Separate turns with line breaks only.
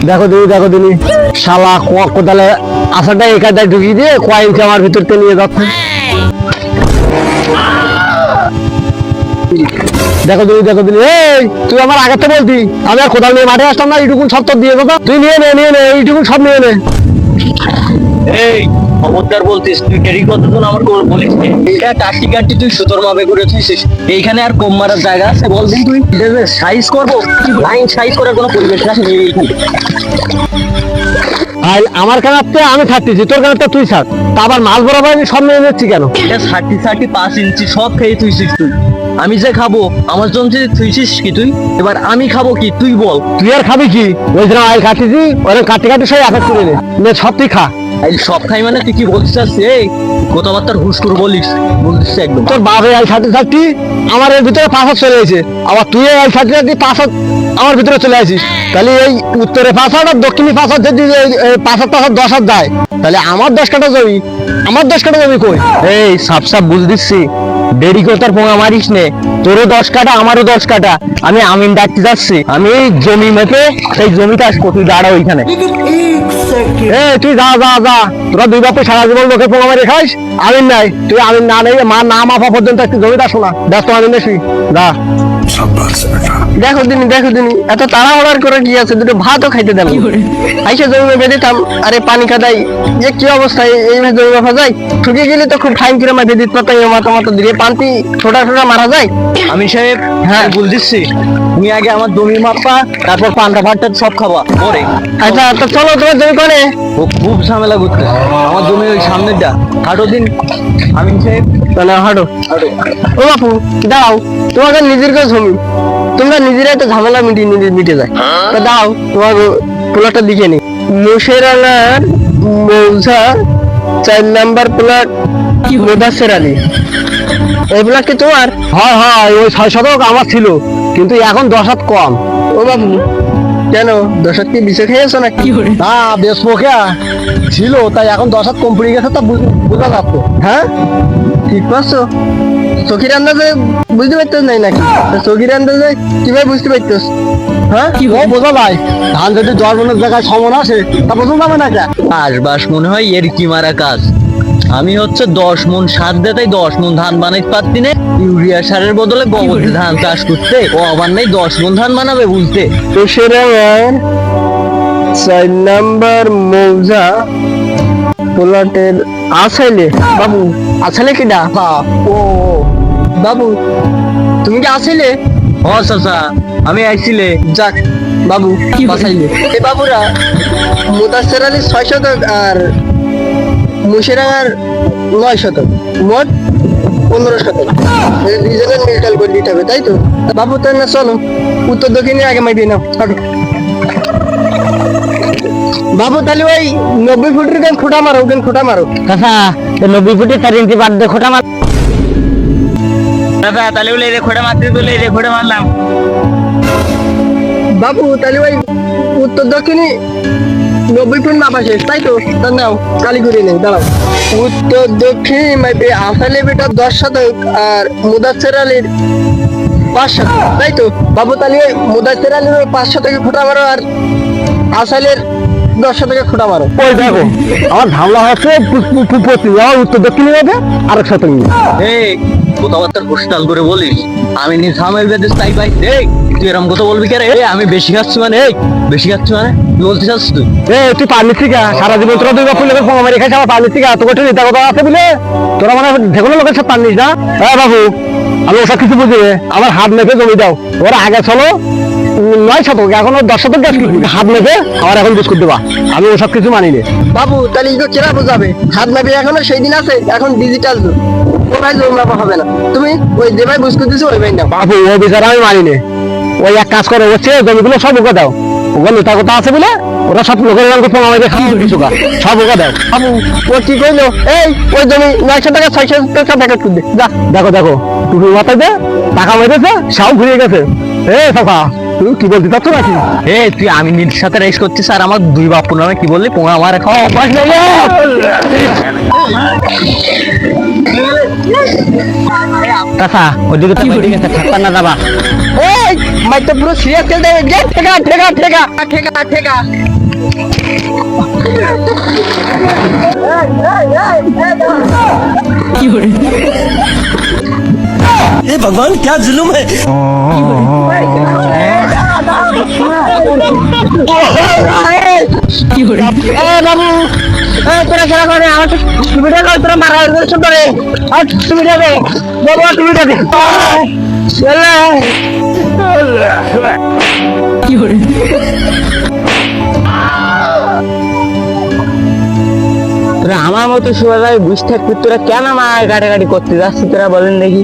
দেখো দিনি শালা কোদালে আসাটা একাদায় ঢুকিয়ে দিয়ে কয়েক আমার ভিতরতে নিয়ে যাচ্ছে। দেখো দিনি এই তুই আমার আগে তো বলতি আমি আর কোদাল নিয়ে মাঠে আসতাম না, এইটুকুন সব তোর দিয়ে দেবো। তুই নিয়ে নে এইটুকুন সব নিয়ে নে।
এই খবরদার বলতিস, তুই ক্যারি কতজন আমার বলিস এটা টাটি কাটি তুই সুতোর মাপে করেছিস। এইখানে আর কম মারার জায়গা আছে বলদিন? তুই সাইজ করবো, লাইন সাইজ করার কোনো পরিবেশ না।
আমার কানাতে আমি ছাড়তেছি, তোর কানাতে তুই ছাড়, তা আবার মাছ বরাবর আমি সব নিয়ে নিচ্ছি কেন?
এটা 5 ইঞ্চি সব খেয়ে তুইছিস তুই। আমি যে খাবো আমার জন্য যে তুইছিস কি তুই? এবার আমি খাবো কি তুই বল?
তুই আর খাবি কি? ওই জন্য আইল কাটতেছি, ওরা কাটতে সব এফেক্ট করে নে সব তুই খা।
সব খাই মানে তুই কি বলছিস? এই কথাবার্তার হুশ করে বলিস একদম।
তোর বাপে আইল ছাড়তে আমার এর ভিতরে 5 হাত চলে গেছে, আবার তুই আইল ছাড়তে 5 হাত আমার ভিতরে চলে আসিস। তাহলে এই উত্তরে 5 হাত আর দক্ষিণে 5 হাত যদি 5 হাত 10 হাত যায়, তাহলে আমার 10 কাঠা জমি কই?
এই সাপ বুঝ দিচ্ছি, দেরি করে তার পোঙা মারিস নে। তোরও 10 কাঠা আমারও 10 কাঠা। আমি আমিন ডাকতে যাচ্ছি, আমি জমি মেপে সেই জমিটা আসবো, তুই দাঁড়া ওইখানে।
তুই যা তোরা দুই বাপে সারা জীবন লোকে পোঙা মারি খাইস, আমিন নাই। তুই আমিন না নেই, মা না মাপা পর্যন্ত একটু জমিটা শোনা ব্যস্ত আমিন নেই যা। দেখো দিনি এত তাড়াহুড়ার করে কি আছে, দুটো ভাতও খাইতে দেন আইসে জমি বেঁধেতাম। আরে পানি কাদাই যে কি অবস্থা, এইভাবে জমি মাফা যায়। ঠুকে গেলে তো খুব টাইম করে বেঁধে পাতাই মাথা দিয়ে পান্তি ছোটা মারা যায়।
আমি সাহেব হ্যাঁ বল দিচ্ছি, তুমি আগে আমার জমি মাপা, তারপর পান্তা ভাতটা সব খাবা পরে।
আচ্ছা তো চলো তোমার জমি করে।
ও খুব ঝামেলা করতে, আমার জমি ওই সামনেরটা। হাঁটো দিন আমিন সাহেব,
তাহলে হাঁটো। ও বাপু দাও, তোমাকে নিজের কাছে জমি, তোমরা নিজেরাই তো ঝামেলা মিটে যায়। তো দাও তোমার প্লটটা দিকে নি। মুশেরানার মৌজা 4 নাম্বার প্লট, মুদাসের আলী। এই প্লট কি তোমার? হয় ওই 6 শতক আমার ছিল, কিন্তু এখন 10 হাত কম। ও বাবু কেন 10 হাত কি বিষে খেয়েছো নাকি? না বেচবো কে ছিল, তাই এখন 10 হাত কম পড়ে গেছে, তা বোঝা যাচ্ছে। হ্যাঁ ঠিক পাচ্ছো, চোখের আন্দাজে বুঝতে পারতেছ নাই নাকি? চোখের আন্দাজে কিভাবে বুঝতে পারতেছ? হ্যাঁ কি বোঝা যায়, ধান যদি 10 মনের জায়গায় 6 মন আসে তা বোঝা যাবে না কে?
চাষবাস মনে হয় এর কি মারা কাজ। আমি হচ্ছে 10 মন সার দিয়ে তাই 10 মন ধান বানাইতে পারতি না। ইউরিয়া সারের বদলে গোবর ধান চাষ করতে ও আবার নাই 10 মন ধান বানাবে বুঝতে।
মুশেরানার 4 নাম্বার মৌজা প্লটের আছাইলে। বাবু আছাইলে কিডা? ও বাবু তুমি কি আছিলে?
ও চাচা আমি আইছিলে।
যাক বাবু বাসাইলে। এ বাবুরা মুদাসের আলী 6 শতক আর মুশেরানার 9 শতক, মোট 15 শতক। দুইজনের মিলটাল করে দিতে হবে তাই তো? বাবু তাই না, চলো উত্তর দক্ষিণে আগে মাইবে নাও। বাবু তাহলে ওই 90 ফুটের গান খোটা মারো, খোটা মারো।
কাকা 90 ফুটের 4 ইঞ্চি বাদ দিয়ে খোটা মার। দাদা তাহলে বলে রে খোটা মারতে বলে রে খোটা মারলাম।
বাবু তাহলে ওই উত্তর দক্ষিণে 90 ফুট মাপা শেষ তাই তো? তা নাও কালি করে নেই, দাঁড়াও। উত্তর দক্ষিণ মাইপে আসালে বেটা 10 শতক আর মুদাসের আলীর 5 শতক তাই তো? বাবু তাহলে ওই মুদাসের আলীর 5 শতকে খোটা মারো আর আসালের 10 শতকে খোটা মারো। ওই দেখো আমার ধামলা হচ্ছে আমার উত্তর দক্ষিণে হবে আর 1 শতক।
এই কথাবার্তার ঘোষণাল করে বলিস, আমি নি সামেল বেদেশ তাই ভাই। এই তুই এরকম কথা বলবি কে রে? আমি বেশি খাচ্ছি মানে? এই বেশি খাচ্ছি মানে তুই বলতে চাচ্ছিস?
তুই পারলি ঠিক সারা জীবন তোরা দুই বাপু লোকের পোঙা মারি খাইছ, আমার পারলি ঠিক তোর কঠিন নেতা কথা আছে বলে তোরা মানে যেকোনো লোকের সাথে পারলিস না। হ্যাঁ বাবু আমি ওসব কিছু বুঝি, আমার হাত মেপে জমি দাও। ওরা আগে চলো 9 শতক, এখন 10 শতক গাছ হাত মেপে আমার এখন বিস্কুট দেবা, আমি ওসব কিছু মানি না। বাবু তাহলে ইগো কেরা বোঝাবে? হাত মেপে এখনো সেই দিন আছে, এখন ডিজিটাল যুগ, কোথায় জমি মাপা হবে না। তুমি ওই যে ভাই বিস্কুট দিছো ওই ভাই না। বাবু ও বিচার আমি মানি না, ওই এক কাজ করে হচ্ছে জমিগুলো সব ওকে দাও, ওগুলো নেতা কথা আছে বলে ওরা সব লোকের পোঙা মারি খাওয়া কিছু সব ওকে দাও। বাবু ও কি কইলো? এই ওই জমি 900 টাকা 600 টাকা প্যাকেট করে দে যা। দেখো টুপি মাথায় দে, টাকা মেরেছে সাও ঘুরে গেছে। সাফা তুই কি বলতে চাচ্ছ নাকি?
তুই আমি নিজের সাথে রেস করছিস আর আমার দুই বাপু নামে কি বললি পোঙা আমার খাওয়া অভ্যাস নেই। কাকা ওদিকে তো ঠাক্কা না যাবা। ভাই তো পুরো সিরিয়াস খেলতে যে ঠেকা ঠেকা ঠেকা ঠেকা ঠেকা
हे भगवान क्या जुल्म है
বাবু তোরা খেলা করে আমার সুবিধা করে তোরা মারা করে আর সুবিধা দে বাবু সুবিধা দে তোরা আমার মতো সবাই বুঝতে থাকবি তোরা কেন আমার গাড়ি করতে যাচ্ছি তোরা বলেন দেখি